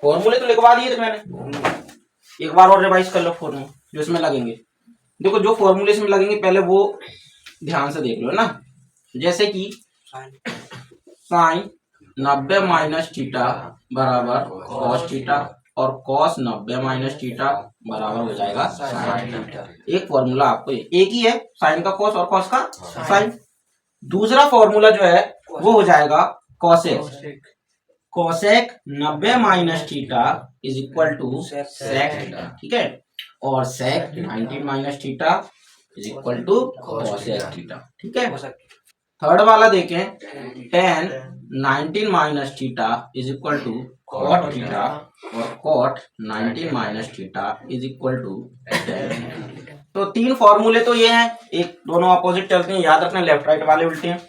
फॉर्मूले तो लिखवा दिए थे मैंने, एक बार और रिवाइज कर लो फॉर्मूले जो इसमें लगेंगे। देखो जो फॉर्मूले इसमें लगेंगे पहले वो ध्यान से देख लो ना। जैसे कि साइन 90 माइनस थीटा बराबर कॉस थीटा और कॉस 90 माइनस थीटा बराबर हो जाएगा साइन थीटा। एक फॉर्मूला आपको एक ही है, साइन का कॉस और कॉस का साइन। दूसरा फॉर्मूला जो है वो हो जाएगा cosec. Cosec 90 minus theta is equal to sec theta, ठीक है। और sec 90 minus theta is equal to cosec theta, ठीक है। थर्ड वाला देखें, tan 19 minus theta is equal to cot theta और cot 19 minus theta is equal to tan। तो तीन फॉर्मूले तो ये हैं, एक दोनों अपोजिट चलते हैं, याद रखना लेफ्ट राइट वाले उल्टे हैं।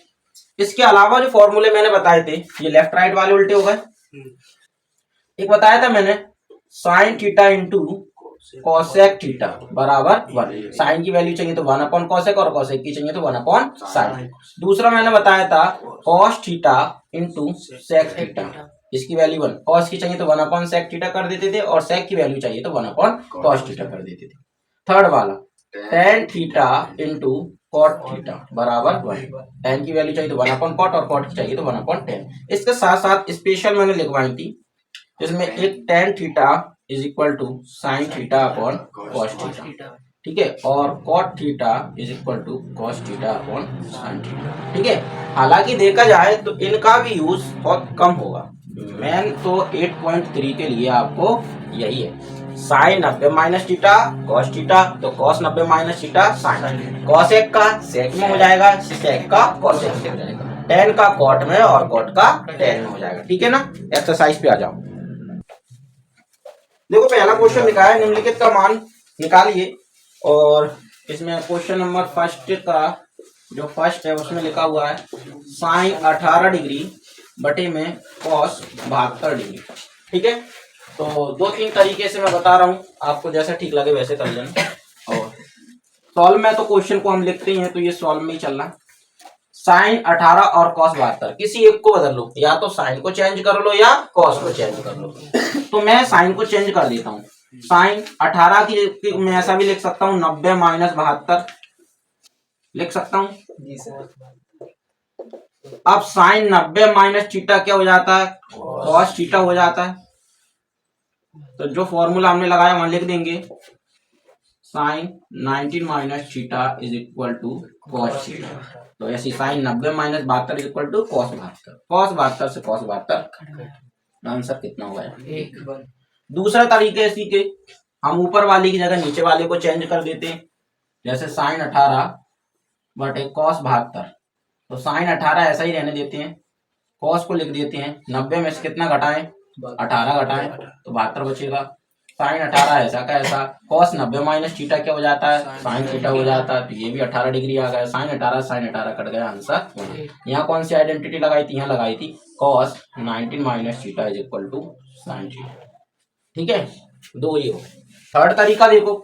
इसके अलावा जो फॉर्मूले मैंने बताए थे ये लेफ्ट राइट वाले उल्टे हो गए। एक बताया था मैंने sine theta into cosec theta बराबर 1। साइन की वैल्यू चाहिए तो 1 अपॉन कॉसेक और कॉसेक की चाहिए तो 1 अपॉन साइन। दूसरा मैंने बताया था cos theta into sec theta, इसकी वैल्यू 1, कॉस की चाहिए तो 1 अपॉन सेक थीटा कर देते थे और सेक की वैल्यू चाहिए तो 1 अपॉन कॉस थीटा कर देते थे। थर्ड वाला tan theta into cot theta बराबर 1, tan की वैल्यू चाहिए तो 1 अपॉन कॉट और कॉट की चाहिए तो 1 अपॉन tan। इसके साथ साथ स्पेशल मैंने लिखवाई थी, जिसमें एक tan theta is equal to sine theta upon cos theta, ठीक है, और cot theta is equal to cos theta upon sine theta, ठीक है। हालांकि देखा जाए तो इनका भी यूज बहुत कम होगा, मेन तो 8.3 के लिए आपको यही है। Sine 90 minus theta cos theta, तो cos 90 minus theta sine, cosec का सेक में हो जाएगा, सेक का कॉसेक में हो जाएगा, टेन का कॉट में और कॉट का टेन में हो जाएगा, ठीक है ना। एक्सरसाइज पे आ जाओ। देखो पहला क्वेश्चन लिखा है निम्नलिखित का मान निकालिए, और इसमें क्वेश्चन नंबर फर्स्ट का जो फर्स्ट है उसमें लिखा हुआ है साइन 18 डिग्री बटे में कॉस 72 डिग्री, ठीक है। तो दो तीन तरीके से मैं बता रहा हूँ, आपको जैसा ठीक लगे वैसे कर लेना। और सॉल्व में तो क्वेश्चन को हम लिखते ही हैं, तो ये सॉल्व में ही चलना। साइन 18 और कॉस 72, किसी एक को बदल लो, या तो साइन को चेंज कर लो या कॉस को चेंज कर लो। तो मैं साइन को चेंज कर देता हूँ, साइन 18 की मैं ऐसा भी लिख सकता हूँ 90 माइनस 72 लिख सकता हूँ। अब साइन 90 माइनस थीटा क्या हो जाता है, कॉस थीटा हो जाता है। तो जो फॉर्मूला हमने लगाया वहां लिख देंगे, sine 19 minus theta is equal to cos theta. तो ऐसी sine 90 minus 72 is equal to cos 72, cos 72 से कॉस 72, आंसर कितना हुआ है 1। दूसरा तरीके इसी के, हम ऊपर वाले की जगह नीचे वाले को चेंज कर देते हैं, जैसे साइन 18 बटे कॉस 72, तो साइन 18 ऐसा ही रहने देते हैं, कॉस को लिख देते हैं 90 में से कितना घटाएं 18 घटाएं तो 72 बचेगा। साइन 18 ऐसा का ऐसा, कॉस 90 माइनस थीटा क्या हो जाता है साइन थीटा हो जाता है, तो ये भी 18 डिग्री आ गया। साइन 18 कट गया, आंसर। यहाँ कौन सी आइडेंटिटी लगाई थी, यहाँ लगाई थी cos 19 minus theta is equal to sine theta, ठीक है। दो ये हो। थर्ड तरीका देखो,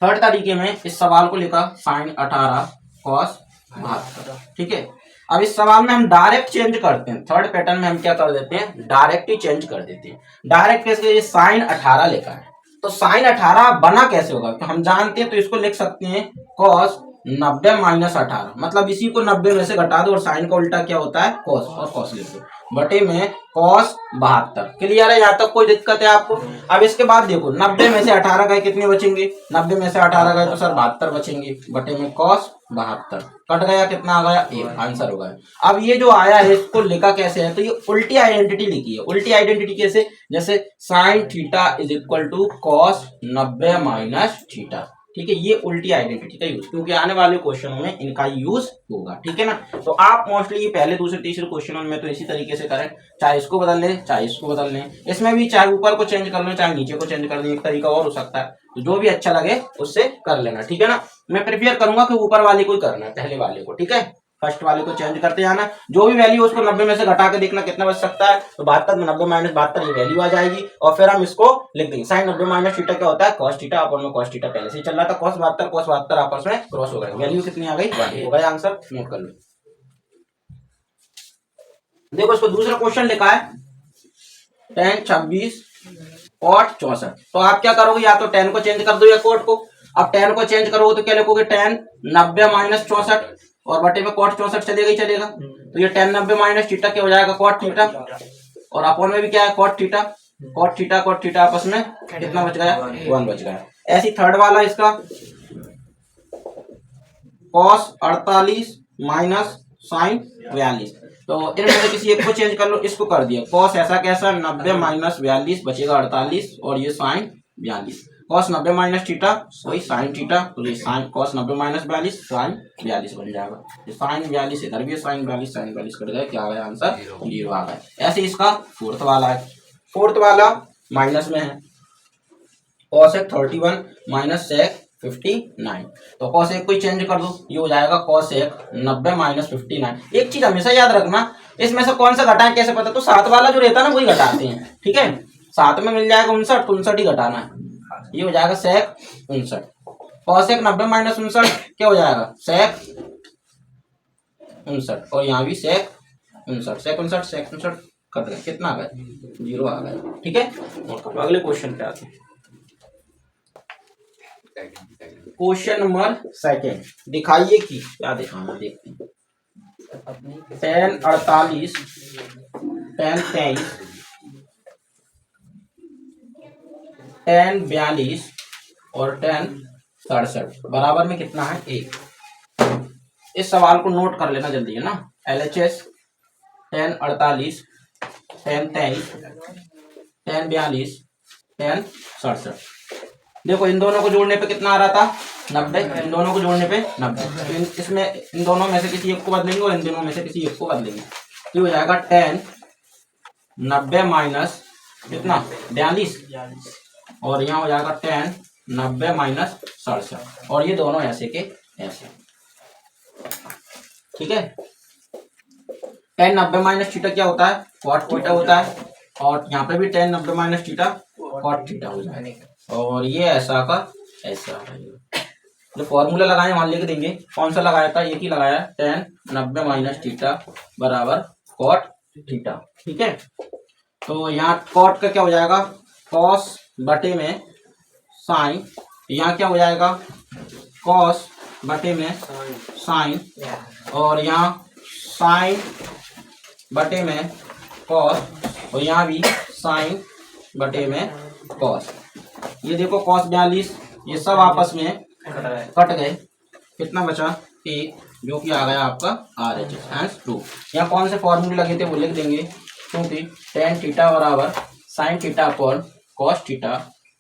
थर्ड तरीके में इस सवाल को लिखा साइन 18 कॉस 72, ठीक है। अब इस सवाल में हम डायरेक्ट चेंज करते हैं, थर्ड पैटर्न में हम क्या कर देते हैं डायरेक्ट ही चेंज कर देते हैं। डायरेक्ट कैसे, ये साइन 18 लिखा है तो साइन 18 बना कैसे होगा, तो हम जानते हैं, तो इसको लिख सकते हैं कॉस 90 माइनस 18, मतलब इसी को 90 में से घटा दो और साइन का उल्टा क्या होता है कॉस, और कॉस लिख दो बटे में कॉस 72। क्लियर है, यहाँ तक कोई दिक्कत है आपको। अब इसके बाद देखो 90 में से 18 गए कितने बचेंगे, 90 में से 18 गए तो सर 72 बचेंगे बटे में कॉस 72, कट गया कितना आ गया 1, आंसर हो गया। अब ये जो आया है इसको लिखा कैसे है, तो ये उल्टी आइडेंटिटी लिखी है। उल्टी आइडेंटिटी कैसे, जैसे sine theta is equal to cos 90 minus theta, ठीक है। ये उल्टी आइडेंटिटी का यूज, क्योंकि आने वाले क्वेश्चनों में इनका यूज होगा, ठीक है ना। तो आप मोस्टली ये पहले दूसरे तीसरे क्वेश्चनों में तो इसी तरीके से करें, चाहे इसको बदल लें चाहे इसको बदल लें, इसमें भी चाहे ऊपर को चेंज कर लें चाहे नीचे को चेंज कर लें, एक तरीका और हो सकता है, तो जो भी अच्छा लगे उससे कर लेना, ठीक है ना। मैं प्रेफर करूंगा कि ऊपर वाले को ही करना है, पहले वाले को, ठीक है। फर्स्ट वाले को चेंज करते जाना, जो भी वैल्यू उसको 90 में से घटा के देखना कितना बच सकता है, तो 72 में 90 माइनस 72 ये वैल्यू आ जाएगी, और फिर हम इसको लिख देंगे साइन 90 माइनस थीटा क्या होता है कॉस थीटा, अपन में कॉस थीटा पहले से ही चल रहा था, कॉस 72 आपस में क्रॉस हो गए, वैल्यू कितनी आ गई 1 हो गया, आंसर नोट कर लो। देखो इसको दूसरा क्वेश्चन लिखा है tan 26 cot 64। तो आप क्या करोगे, या तो tan को चेंज कर दो या cot को। अब tan को चेंज करोगे तो क्या लिखोगे, tan 90 माइनस 64 और बटे में cot 64 चलेगा ही चलेगा। तो ये tan 90 माइनस थीटा क्या हो जाएगा, cot थीटा, और अपॉन में भी क्या है cot थीटा। cot थीटा आपस में कितना बच गया, 1 बच गया। ऐसी थर्ड वाला इसका cos 48 माइनस sin 42। तो इनमें से किसी एक को चेंज कर लो, इसको कर दिया cos ऐसा कैसा 90 माइनस 42 बचेगा 48 और ये sin 42। cos 90 माइनस थीटा वही sin थीटा, तो ये sin cos 90 माइनस 42 sin 42 बन जाएगा। ये sin 42 इधर भी sin 42 कट गया, क्या आ गया आंसर 0 आ गया। ऐसे इसका फोर्थ वाला है। फोर्थ वाला माइनस में है, cosec 31 माइनस sec 59। तो cosec को चेंज कर दो, ये हो जाएगा cosec 90 माइनस 59। एक चीज हमेशा याद रखना, इसमें से कौन सा घटाएं कैसे पता, तो सात वाला जो रहता है ना वही घटाते हैं, ठीक है। सात में मिल जाएगा 59, तो 59 ही घटाना है, ये हो जाएगा sec 59। cosec 90 माइनस 59 क्या हो जाएगा sec 59, और यहाँ भी sec 59 कर देंगे, कितना आ गया 0 आ गया, ठीक है। अगले क्वेश्चन पे आते हैं। क्वेश्चन नंबर सेकेंड, दिखाइए कि क्या दिखाना, देखते हैं। tan 48 tan 23 tan 42 और tan 67 बराबर में कितना है 1। इस सवाल को नोट कर लेना जल्दी, है ना। LHS tan 48 tan 23 tan 42 tan 67। देखो इन दोनों को जोड़ने पे कितना आ रहा था 90, इन दोनों को जोड़ने पे 90। तो इसमें इन दोनों में से किसी एक को बदलेंगे और इन दोनों में से किसी एक को बदलेंगे, तो हो जाएगा tan 90 माइनस कितना 42 और यहाँ हो जाएगा tan 90 माइनस 67, और ये दोनों ऐसे के ऐसे, ठीक है। tan 90 माइनस थीटा क्या होता है cot थीटा होता है, और यहाँ पे भी tan 90 minus theta cot theta हो जाएगा, और ये ऐसा का ऐसा। जो फॉर्मूला लगाए वहां लिख देंगे, कौन सा लगाया था, एक ही लगाया tan 90 माइनस थीटा बराबर cot थीटा, ठीक है। तो यहाँ cot का क्या हो जाएगा cos बटे में sin, यहाँ क्या हो जाएगा cos बटे में sin, और यहाँ sin बटे में cos, और यहाँ भी sin बटे में cos। ये देखो cos 42 ये सब आपस में कट गए, कितना बचा 1, जो कि आ गया आपका RHS हैंस 2। यहाँ कौन से फॉर्मूले लगे थे वो लिख देंगे, क्योंकि tan थीटा बराबर sin theta upon cos theta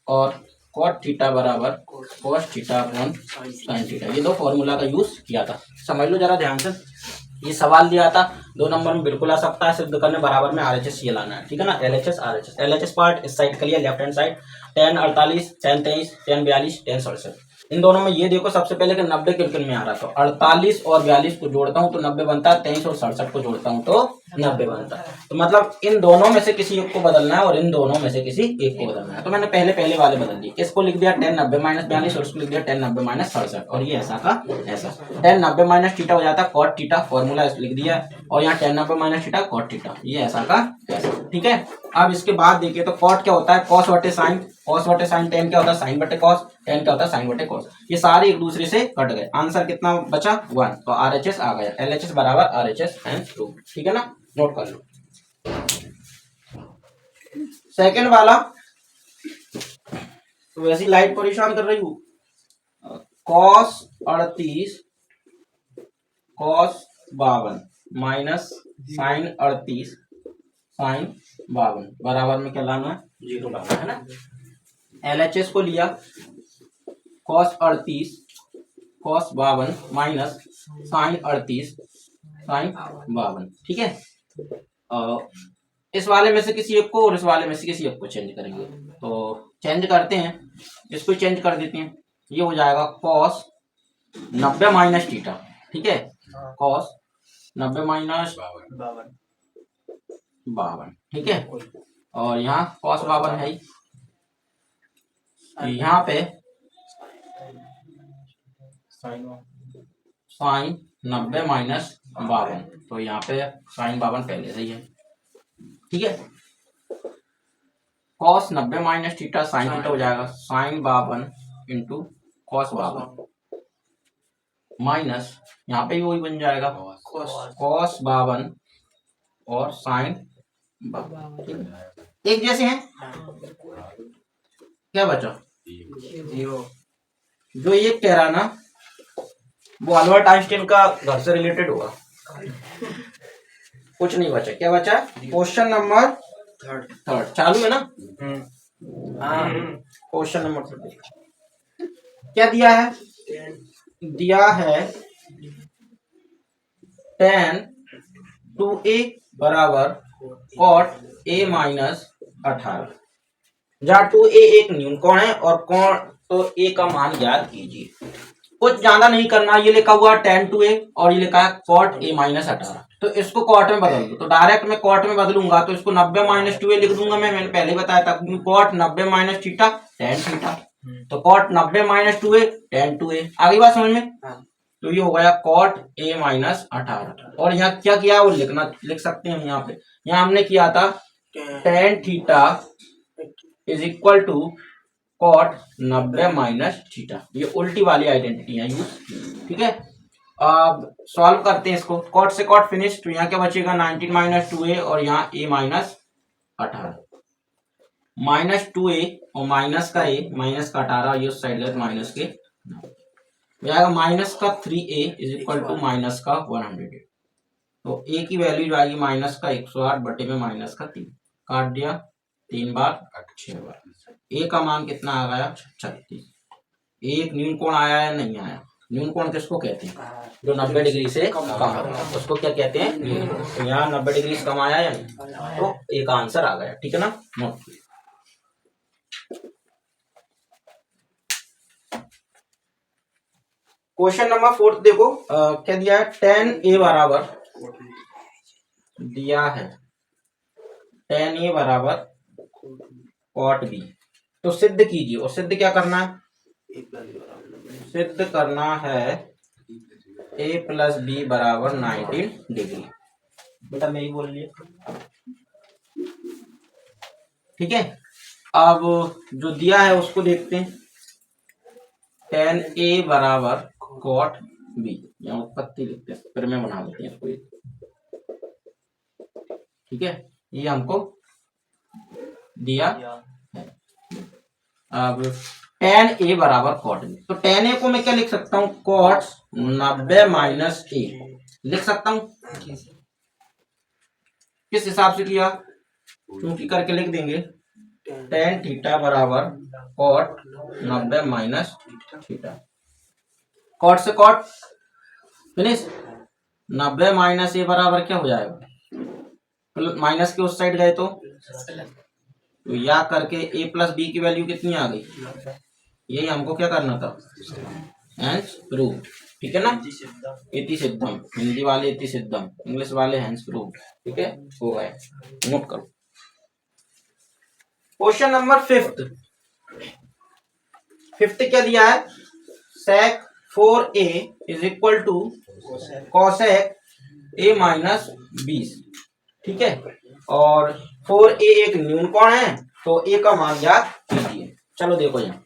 और cot थीटा बराबर cos theta upon sin theta, ये दो फॉर्मूला का यूज किया था। समझ लो जरा ध्यान से, ये सवाल दिया था 2 नंबर में बिल्कुल आ सकता है, सिर्फ करने बराबर में RHS ये लाना है, ठीक है ना। LHS पार्ट इस साइड का लिया, left hand side tan 48 tan 23 tan 42 tan 67। इन दोनों में ये देखो सबसे पहले कि 90 किन में आ रहा था, 48 और 42 को जोड़ता हूँ तो 90 बनता है, 23 और 67 को जोड़ता हूँ तो 90 बनता है। तो मतलब इन दोनों में से किसी एक को बदलना है और इन दोनों में से किसी एक को बदलना है। तो मैंने पहले वाले बदल दिए, इसको लिख दिया tan 90 माइनस 42 और उसको लिख दिया tan 90 माइनस 67, और ये ऐसा का ऐसा। tan 90 माइनस थीटा हो जाता है cot थीटा, फॉर्मूला लिख दिया, और यहाँ tan 90 minus theta cot theta, ये ऐसा का ऐसा, ठीक है। अब इसके बाद देखिए तो cot क्या होता है cos बटे sin, cos बटे sin, tan क्या होता है sin बटे cos, tan क्या होता है sin बटे cos। ये सारे एक दूसरे से कट गए, आंसर कितना बचा 1, तो RHS आ गया, LHS बराबर RHS हैंस 2, ठीक है ना, नोट कर लो। सेकंड वाला, तो वैसी लाइट परेशान कर रही हूँ, cos 38 cos 52 minus sin 38 sin 52 बराबर में क्या लाना है 0 लाना है ना। LHS को लिया cos 38 cos 52 minus sin 38 sin 52, ठीक है। इस वाले में से किसी एक को और इस वाले में से किसी एक को चेंज करेंगे, तो चेंज करते हैं, इसको चेंज कर देते हैं, ये हो जाएगा cos 90 माइनस थीटा, ठीक है, cos 90 माइनस 52, ठीक है। और यहाँ cos 52 है, यहाँ पे साइन 90 माइनस 52, तो यहाँ पे साइन 52 पहले से ही है, ठीक है। Cos 90 minus theta sine theta हो जाएगा साइन 52 इंटू कॉस 52 माइनस यहाँ पे भी वही बन जाएगा कॉस 52 और साइन 52 एक जैसे हैं। क्या बचा? जीरो। जो ये कह रहा ना वो अल्बर्ट आइंस्टाइन का घर से रिलेटेड होगा। कुछ नहीं बचा। क्या बचा? क्वेश्चन नंबर थर्ड चालू है ना? क्वेश्चन नंबर 3 क्या दिया है? दिया है tan 2a बराबर cot a माइनस 18, जहाँ 2a एक न्यून कोण है और कोण तो a का मान ज्ञात कीजिए। कुछ ज्यादा नहीं करना, ये लिखा हुआ tan 2a और ये लिखा है cot a माइनस 18, तो इसको कॉट में बदल दो। तो डायरेक्ट मैं कॉट में बदलूंगा तो इसको 90 माइनस 2a लिख दूंगा। मैंने पहले बताया था cot 90 minus theta tan theta, तो cot 90 minus 2a tan 2a। आगे बात समझ में? तो ये हो गया कॉट a माइनस 18। और यहाँ क्या किया वो लिख सकते हैं हम यहाँ पे। यहाँ हमने किया था tan theta is equal to cot 90 minus theta. ये उल्टी वाली आइडेंटिटी है यूज, ठीक है। अब सॉल्व करते हैं इसको। कॉट से कॉट फिनिश, तो यहाँ क्या बचेगा 19 माइनस 2a और यहाँ a माइनस 18 माइनस 2a और माइनस का a माइनस का 18 ये उस साइड गए माइनस के जाएगा माइनस का 3a is equal to minus का 100। तो a की वैल्यू जो आएगी माइनस का 108 बटे में माइनस का 3, काट दिया 3 बार 6 बार। a का मान कितना आ गया 36। एक न्यून कोण आया या नहीं आया? न्यून कोण किसको कहते हैं? जो 90 डिग्री से कम है उसको क्या कहते हैं? न्यून कोण। तो यहाँ 90 डिग्री से कम आया या नहीं? तो एक आंसर आ गया, ठीक है ना। नोट क्वेश्चन नंबर 4 देखो क्या दिया है। tan a बराबर दिया है tan a बराबर cot b, तो सिद्ध कीजिए। और सिद्ध क्या करना है? सिद्ध करना है a प्लस बी बराबर 90 डिग्री। बेटा मैं ही बोल लिया, ठीक है। अब जो दिया है उसको देखते हैं। tan a बराबर cot b, यहाँ उत्पत्ति लिखते हैं, फिर मैं बना देते हैं इसको, ठीक है। ये हमको दिया है। अब tan a बराबर cot b, तो tan a को मैं क्या लिख सकता हूँ? cot 90 माइनस a लिख सकता हूँ। किस हिसाब से किया? क्योंकि करके लिख देंगे tan थीटा बराबर cot 90 माइनस थीटा। कॉट से कॉट फिनिश। 90 माइनस ए बराबर क्या हो जाएगा? माइनस के उस साइड गए तो या करके a प्लस बी की वैल्यू कितनी आ गई? यही हमको क्या करना था, हैंस प्रूव्ड, ठीक है ना। इति सिद्धम, हिंदी वाले इति सिद्धम, इंग्लिश वाले हैंस प्रूव्ड, ठीक है। हो गया, नोट करो। क्वेश्चन नंबर 5 क्या दिया है? sec 4a is equal to cosec a minus 20, ठीक है। और 4a एक न्यून कोण है तो a का मान ज्ञात कीजिए। चलो देखो यहाँ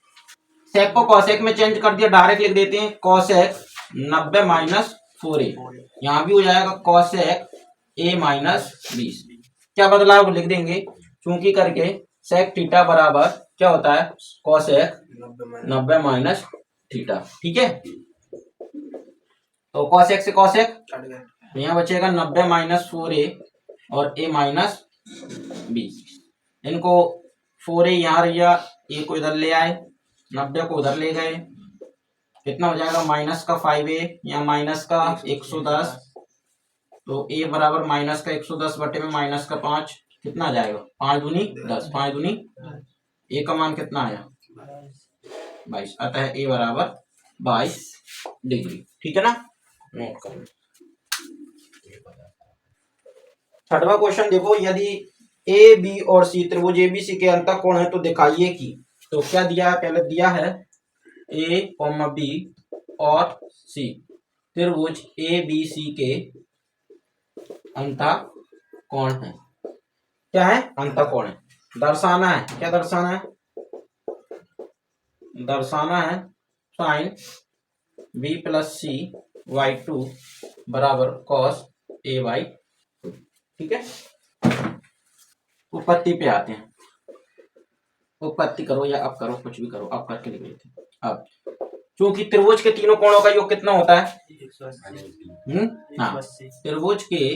sec को cosec में चेंज कर दिया, डायरेक्ट लिख देते हैं cosec 90 माइनस 4a। यहाँ भी हो जाएगा cosec a माइनस 20। क्या बदलाव लिख देंगे? चूंकि करके sec थीटा बराबर क्या होता है? cosec 90 माइनस थीटा, ठीक है। तो cosec से cosec यहाँ बचेगा 90 माइनस 4a और a माइनस 20। इनको 4a यहाँ रहा, a को इधर ले आए, 90 को उधर ले गए, कितना हो जाएगा? माइनस का 5a या माइनस का 110। तो a बराबर माइनस का 110 बटे में माइनस का 5, कितना आ जाएगा? 5 दूनी 10, 5 दूनी a का मान कितना आया? 22। अतः a बराबर 22 डिग्री, ठीक है ना। नोट करो। छठवां क्वेश्चन देखो, यदि ए बी और सी त्रिभुज एबीसी के अंतः कोण है तो दिखाइए कि। तो क्या दिया है? पहले दिया है a, b और c, त्रिभुज ABC के अंतःकोण है। क्या है? अंतःकोण है। दर्शाना है, क्या दर्शाना है? दर्शाना है sine B plus C by 2 बराबर कॉस A बाई 2। ठीक है, उत्पत्ति पे आते हैं। उत्पत्ति करो या अब करो, कुछ भी करो, अब करके लिख लेते हैं। अब क्योंकि त्रिभुज के तीनों कोणों का योग कितना होता है? हाँ, त्रिभुज के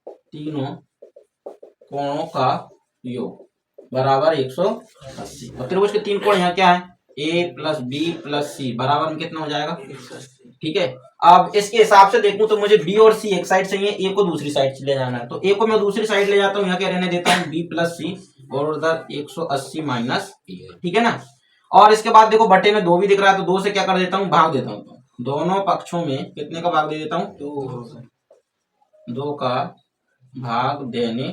तीनों कोणों का योग बराबर 180। और त्रिभुज के तीन कोण यहाँ क्या है? A plus B plus C बराबर में कितना हो जाएगा? 180। ठीक है, अब इसके हिसाब से देखूं तो मुझे B और C एक साइड से है, A को दूसरी साइड से ले जाना है। तो A को मैं दूसरी साइड ले जाता हूँ, यहाँ क्या रहने देता हूँ? B प्लस C और उधर 180 माइनस A। ठीक है ना। और इसके बाद देखो बटे में 2 भी दिख रहा है, तो 2 से क्या कर देता हूँ? भाग देता हूँ। तो दोनों पक्षों में कितने का भाग दे देता हूँ? 2 का भाग देने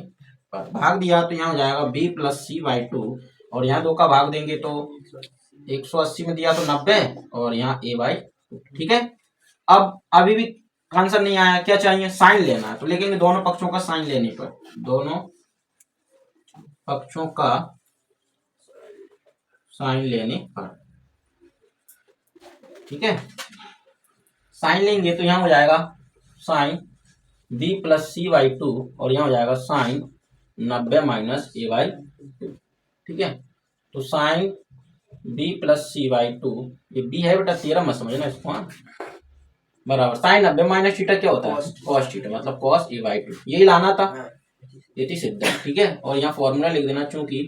पर भाग दिया तो यहाँ हो जाएगा B प्लस C बाई 2 और यहाँ 2 का भाग देंगे तो 180 में दिया तो 90 और यहाँ A बाई 2। ठीक है, अब अभी भी आंसर नहीं आया, क्या चाहिए? साइन लेना है। तो लेकिन दोनों पक्षों का साइन लेने पर, दोनों पक्षों का साइन लेने पर, ठीक है, साइन लेंगे तो यहाँ हो जाएगा sine B plus C by 2 और यहाँ हो जाएगा साइन 90 माइनस A बाई 2। ठीक है, तो sine B plus C by 2, ये B है बेटा 13 मत समझना इसको, बराबर साइन 90 माइनस थीटा क्या होता है? कॉस थीटा, मतलब कॉस A बाई 2। यही लाना था, ये थी सिद्ध। ठीक है, और यहाँ फॉर्मूला लिख देना, चूंकि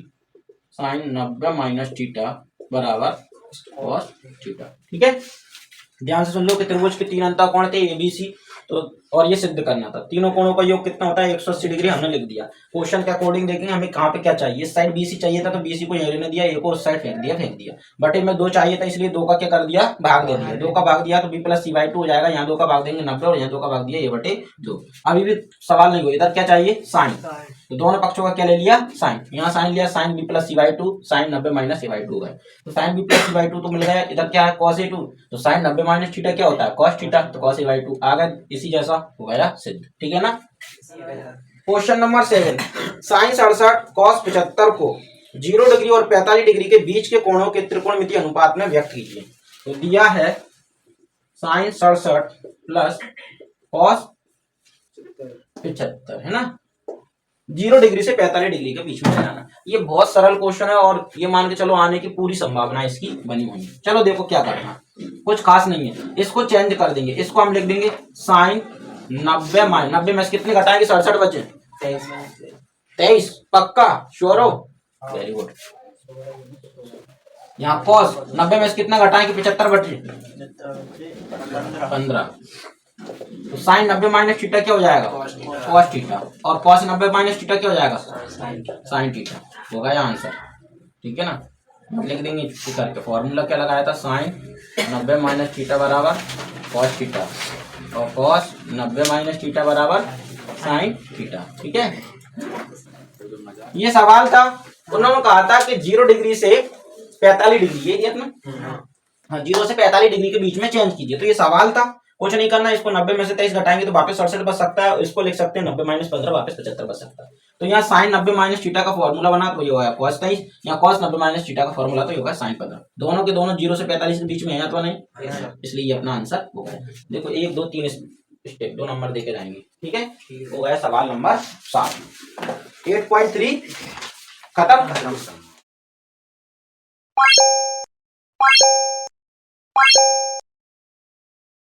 साइन 90 माइनस थीटा बराबर कॉस थीटा। ठीक है, ध्यान से सुन लो कि त्रिभुज के तीन अंतःकोण थे ABC, तो और ये सिद्ध करना था। तीनों कोणों का योग कितना होता है? 180 डिग्री हमने लिख दिया। क्वेश्चन के अकॉर्डिंग देखेंगे हमें कहाँ पे क्या चाहिए। इस साइड BC चाहिए था तो BC को यहीं रहने दिया, A को उस साइड फेंक दिया। बटे में 2 चाहिए था, इसलिए 2 का क्या कर दिया? भाग दे दिया। 2 का भाग दिया तो B प्लस C बाई 2 हो जाएगा। यहाँ 2 का भाग देंगे 90 और यहाँ 2 का भाग दिया A बटे 2। अभी भी सवाल नहीं हुआ, इधर क्या चाहिए? साइन। तो दोनों पक्षों का क्या ले लिया? साइन। यहाँ साइन लिया, sine B plus C by 2, sine 90 minus A by 2 है। तो sine B plus C by 2 तो मिल गया। इधर क्या है? कॉस A2, तो साइन 90 माइनस थीटा क्या होता है? कॉस थीटा, तो कॉस A बाई 2 आ गया, इसी जैसा हो गया सिद्ध। ठीक है ना। क्वेश्चन नंबर 7, साइन 67 कॉस 75 को 0 डिग्री और 45 डिग्री के बीच के कोणों के त्रिकोणमितीय अनुपात में व्यक्त कीजिए। तो दिया है साइन 67 प्लस कॉस 75 है ना, 0 डिग्री से 45 डिग्री के बीच में जाना। ये बहुत सरल क्वेश्चन है और ये मान के चलो आने की पूरी संभावना इसकी बनी हुई है। चलो देखो क्या करना, कुछ खास नहीं है, इसको चेंज कर देंगे। इसको हम लिख देंगे साइन 90 माइनस 90 में से कितने घटाएंगे? 67 बचे 23। पक्का? श्योर हो? Very good. यहाँ कॉस 90 में से कितना घटाएंगे? 75 बचे 15। तो साइन 90 माइनस थीटा क्या हो जाएगा? Cos theta. और कॉस 90 माइनस थीटा क्या हो जाएगा? Sine theta. हो गया आंसर। ठीक है ना, लिख देंगे करके। फॉर्मूला क्या लगाया था? साइन 90 माइनस थीटा बराबर कॉस थीटा और कॉस 90 माइनस थीटा बराबर साइन थीटा। ठीक है, ये सवाल था। उन्होंने कहा था कि 0 डिग्री से 45 डिग्री, ये दिया ना, हाँ 0 से 45 डिग्री के बीच में चेंज कीजिए। तो ये सवाल था, कुछ नहीं करना। इसको 90 में से 23 घटाएंगे तो वापस 67 बच सकता है। इसको लिख सकते हैं 90 माइनस 15 वापस 75 बच सकता है। तो यहाँ साइन 90 माइनस थीटा का फॉर्मूला बना तो ये होगा कॉस 23, यहाँ कॉस 90 माइनस थीटा का फॉर्मूला तो ये होगा साइन 15। दोनों के दोनों 0 से 45 के बीच में है तो नहीं, इसलिए ये अपना आंसर हो गया। देखो 1 2 3 स्टेप 2 नंबर देके जाएंगे। ठीक है, हो गया सवाल नंबर 7। 8.3 खत्म।